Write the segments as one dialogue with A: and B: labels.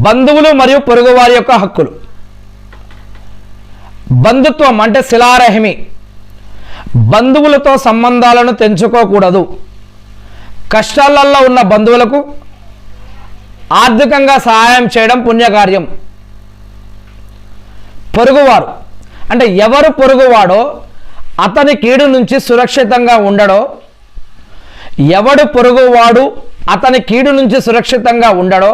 A: బంధువులు మరియు పొరుగు వారి యొక్క హక్కులు. బంధుత్వం అంటే శిలారహిమి. బంధువులతో సంబంధాలను తెంచుకోకూడదు. కష్టాలలో ఉన్న బంధువులకు ఆర్థికంగా సహాయం చేయడం పుణ్యకార్యం. పొరుగువారు అంటే ఎవరు పొరుగువాడో అతని కీడు నుంచి సురక్షితంగా ఉండడో, ఎవడు పొరుగువాడు అతని కీడు నుంచి సురక్షితంగా ఉండడో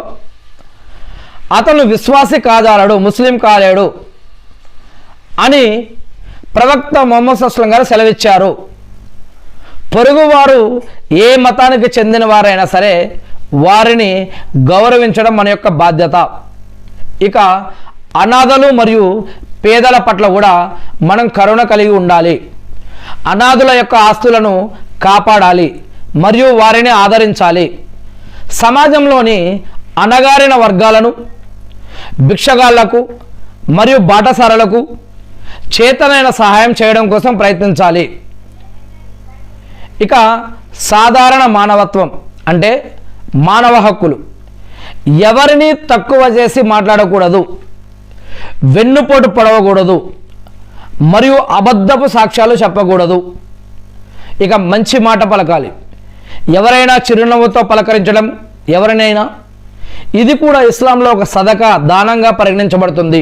A: అతను విశ్వాసి కాదాలడు, ముస్లిం కాలేడు అని ప్రవక్త ముహమ్మద్ సల్లల్లాహు గారు సెలవిచ్చారు. పొరుగువారు ఏ మతానికి చెందిన వారైనా సరే వారిని గౌరవించడం మన యొక్క బాధ్యత. ఇక అనాథలు మరియు పేదల పట్ల కూడా మనం కరుణ కలిగి ఉండాలి. అనాథుల యొక్క ఆస్తులను కాపాడాలి మరియు వారిని ఆదరించాలి. సమాజంలోని అణగారిన వర్గాలను, భిక్షగాళ్లకు మరియు బాటసారులకు చేతనైన సహాయం చేయడం కోసం ప్రయత్నించాలి. ఇక సాధారణ మానవత్వం అంటే మానవ హక్కులు. ఎవరిని తక్కువ చేసి మాట్లాడకూడదు, వెన్నుపోటు పొడవకూడదు మరియు అబద్ధపు సాక్ష్యాలు చెప్పకూడదు. ఇక మంచి మాట పలకాలి. ఎవరైనా చిరునవ్వుతో పలకరించడం ఎవరినైనా, ఇది కూడా ఇస్లాంలో ఒక సదకా, దానంగా పరిగణించబడుతుంది.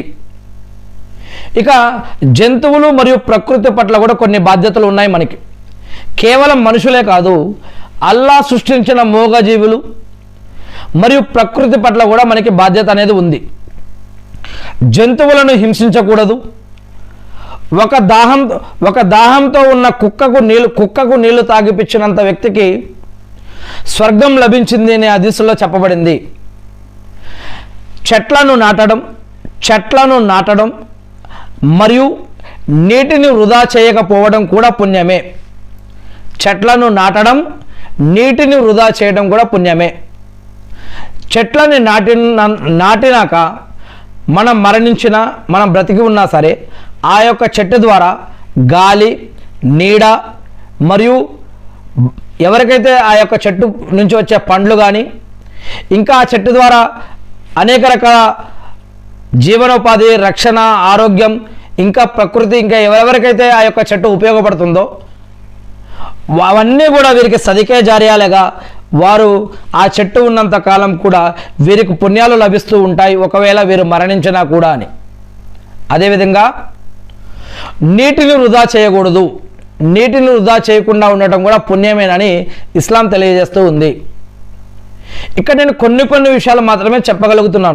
A: ఇక జంతువులు మరియు ప్రకృతి పట్ల కూడా కొన్ని బాధ్యతలు ఉన్నాయి మనకి. కేవలం మనుషులే కాదు, అల్లా సృష్టించిన మూగజీవులు మరియు ప్రకృతి పట్ల కూడా మనకి బాధ్యత అనేది ఉంది. జంతువులను హింసించకూడదు. ఒక దాహంతో ఉన్న కుక్కకు నీళ్లు తాగిపించినంత వ్యక్తికి స్వర్గం లభించింది అనే హదీసులో చెప్పబడింది. చెట్లను నాటడం మరియు నీటిని వృధా చేయకపోవడం కూడా పుణ్యమే. చెట్లను నాటడం, నీటిని వృధా చేయడం కూడా పుణ్యమే. చెట్లని నాటినాక మనం మరణించినా, మనం బ్రతికి ఉన్నా సరే ఆ యొక్క చెట్టు ద్వారా గాలి, నీడ మరియు ఎవరికైతే ఆ యొక్క చెట్టు నుంచి వచ్చే పండ్లు కానీ, ఇంకా ఆ చెట్టు ద్వారా అనేక రకాల జీవనోపాధి, రక్షణ, ఆరోగ్యం, ఇంకా ప్రకృతి, ఇంకా ఎవరెవరికైతే ఆ యొక్క చెట్టు ఉపయోగపడుతుందో అవన్నీ కూడా వీరికి సదికే జారియాలేగా వారు ఆ చెట్టు ఉన్నంత కాలం కూడా వీరికి పుణ్యాలు లభిస్తూ ఉంటాయి, ఒకవేళ వీరు మరణించినా కూడా అని. అదేవిధంగా నీటిని వృధా చేయకూడదు. నీటిని వృధా చేయకుండా ఉండటం కూడా పుణ్యమేనని ఇస్లాం తెలియజేస్తూ ఉంది. ఇక్కడ నేను కొన్ని విషయాలు మాత్రమే చెప్పగలుగుతున్నాను.